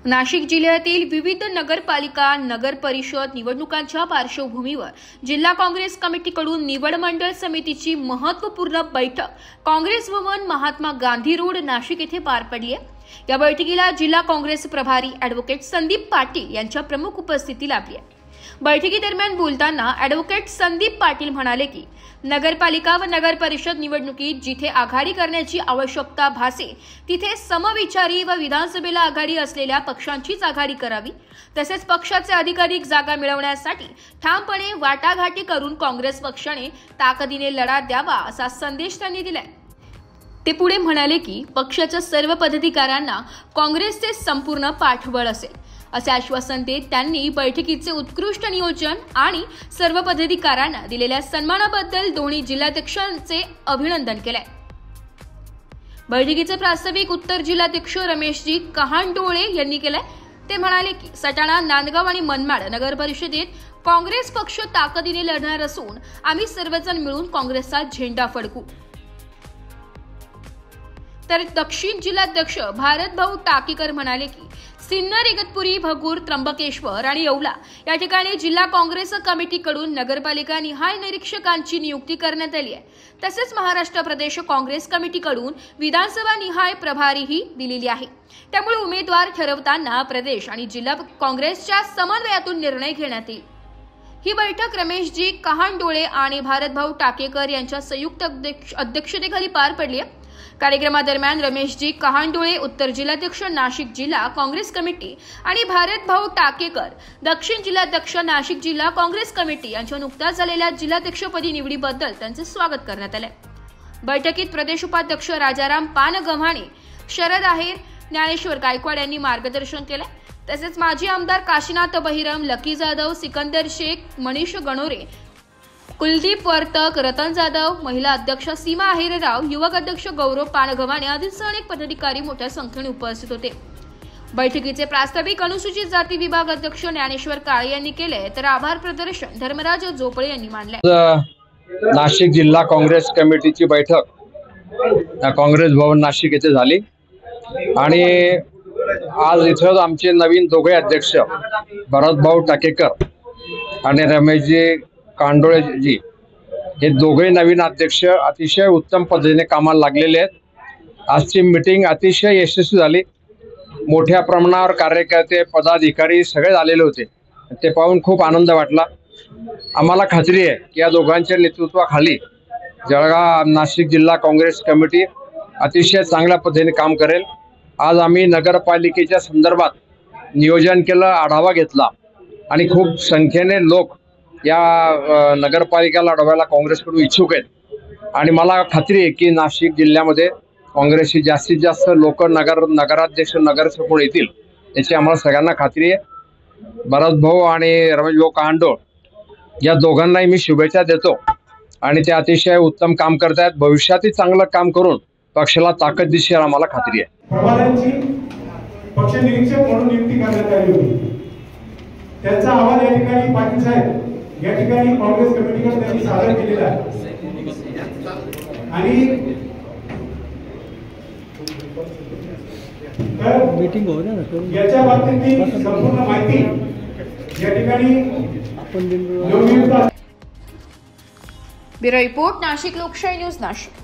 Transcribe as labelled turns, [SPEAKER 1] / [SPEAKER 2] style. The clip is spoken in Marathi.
[SPEAKER 1] नाशिक जिल्ह्यातील विविध नगरपालिका नगर परिषद निवडणुकांच्या पार्श्वभूमीवर जिल्हा काँग्रेस कमिटीकडून निवड मंडळ समितीची महत्त्वपूर्ण बैठक काँग्रेस भवन महात्मा गांधी रोड नाशिक येथे पार पडली आहे। या बैठकीला जिल्हा काँग्रेस प्रभारी ॲडव्होकेट संदीप पाटील यांच्या प्रमुख उपस्थिती लाभली आहे। बैठकीदरम्यान बोलताना ॲडव्होकेट संदीप पाटील म्हणाले की नगरपालिका व नगर परिषद निवडणुकीत जिथे आघाडी करण्याची आवश्यकता भासे तिथे समविचारी व विधानसभेला आघाडी असलेल्या पक्षांचीच आघाडी करावी, तसेच पक्षाचे अधिकाधिक जागा मिळवण्यासाठी ठामपणे वाटाघाटी करून काँग्रेस पक्षाने ताकदीने लढा द्यावा असा संदेश त्यांनी दिलाय। ते पुढे म्हणाले की पक्षाच्या सर्व पदाधिकाऱ्यांना काँग्रेसचे संपूर्ण पाठबळ असेल असे आश्वासन देत त्यांनी बैठकीचे उत्कृष्ट नियोजन आणि सर्व पदाधिकाऱ्यांना दिलेल्या सन्मानाबद्दल दोन्ही जिल्हाध्यक्षांचे अभिनंदन केले। बैठकीचे प्रास्ताविक उत्तर जिल्हाध्यक्ष रमेशजी कहांडोळे यांनी केले। ते म्हणाले की सटाणा, नांदगाव आणि मनमाड नगर परिषदेत काँग्रेस पक्ष ताकदीने लढणार असून आम्ही सर्वजण मिळून काँग्रेसचा झेंडा फडकू। तर दक्षिण जिल्हाध्यक्ष भारत भाऊ टाकेकर म्हणाले की सिन्नर, इगतपुरी, भगूर, त्र्यंबकेश्वर आणि येवला या ठिकाणी जिल्हा काँग्रेस कमिटीकडून नगरपालिका निहाय निरीक्षकांची नियुक्ती करण्यात आली आहे। तसेच महाराष्ट्र प्रदेश काँग्रेस कमिटीकडून विधानसभा निहाय प्रभारीही दिलेली आहे। त्यामुळे उमेदवार ठरवताना प्रदेश आणि जिल्हा काँग्रेसच्या समन्वयातून निर्णय घेण्यात येईल। ही बैठक रमेशजी कहांडोळे आणि भारतभाऊ टाकेकर यांच्या संयुक्त अध्यक्षतेखाली पार पडली आहे। कार्यक्रमादरम्यान रमेशजी कहांडोळे उत्तर जिल्हाध्यक्ष नाशिक जिल्हा काँग्रेस कमिटी आणि भारतभाऊ टाकेकर दक्षिण जिल्हाध्यक्ष नाशिक जिल्हा काँग्रेस कमिटी यांच्या नुकत्याच झालेल्या जिल्हाध्यक्षपदी निवडीबद्दल त्यांचे स्वागत करण्यात आले। बैठकीत प्रदेश उपाध्यक्ष राजाराम पानगव्हाणे, शरद आहेर, ज्ञानेश्वर गायकवाड यांनी मार्गदर्शन केले। तसेच माजी आमदार काशीनाथ बहिरम, लकी जाधव, सिकंदर शेख, मनीष गणोरे, कुलदीप वर्तक, रतन जाधव, महिला अध्यक्ष सीमा आहेरराव, युवक अध्यक्ष गौरव पानगव्हाणे आदींसह अनेक पदाधिकारी मोठ्या संख्येने उपस्थित होते। बैठकीचे प्रास्ताविक अनुसूचित जाती विभाग अध्यक्ष ज्ञानेश्वर काळे यांनी केले, तर आभार प्रदर्शन धर्मराज जोपळे यांनी मानले।
[SPEAKER 2] नाशिक जिल्हा काँग्रेस कमिटीची बैठक काँग्रेस भवन नाशिक येथे झाली आणि आज इथं आमचे नवीन दोघे अध्यक्ष भरतभाऊ टाकेकर आणि रमेशजी कांडोळेजी हे दोघे नवीन अध्यक्ष अतिशय उत्तम पद्धतीने कामाला लागलेले आहेत। आजची मीटिंग अतिशय यशस्वी झाली। मोठ्या प्रमाणावर कार्यकर्ते, पदाधिकारी सगळे आलेले होते। ते पाहून खूप आनंद वाटला। आम्हाला खात्री आहे की या दोघांच्या नेतृत्वाखाली जळगाव नाशिक जिल्हा काँग्रेस कमिटी अतिशय चांगल्या पद्धतीने काम करेल। आज आम्ही नगरपालिकेच्या संदर्भात नियोजन केलं, आढावा घेतला आणि खूप संख्येने लोक या नगरपालिकेला लढवायला काँग्रेसकडून इच्छुक आहेत आणि मला खात्री आहे की नाशिक जिल्ह्यामध्ये काँग्रेसची जास्तीत जास्त लोक नगराध्यक्ष नगरसेवक येतील याची आम्हाला सगळ्यांना खात्री आहे। भरतभाऊ आणि रमेशभाऊ कहांडोळ या दोघांनाही मी शुभेच्छा देतो आणि ते अतिशय उत्तम काम करत आहेत। भविष्यातही चांगलं काम करून पक्षाला ताकद दिसेल आम्हाला खात्री आहे।
[SPEAKER 3] प्रभारांची पक्ष निरीक्षक म्हणून नियुक्ती करण्यात आली होती। त्यांचा अहवाल या ठिकाणी पाटील साहेब या ठिकाणी काँग्रेस कमिटीकडे त्यांनी सादर केलेला आहे आणि मीटिंग हो ना याच्या बाबतीतली संपूर्ण माहिती या ठिकाणी आपण
[SPEAKER 1] ब्युरो रिपोर्ट नाशिक लोकशाही न्यूज नाशिक।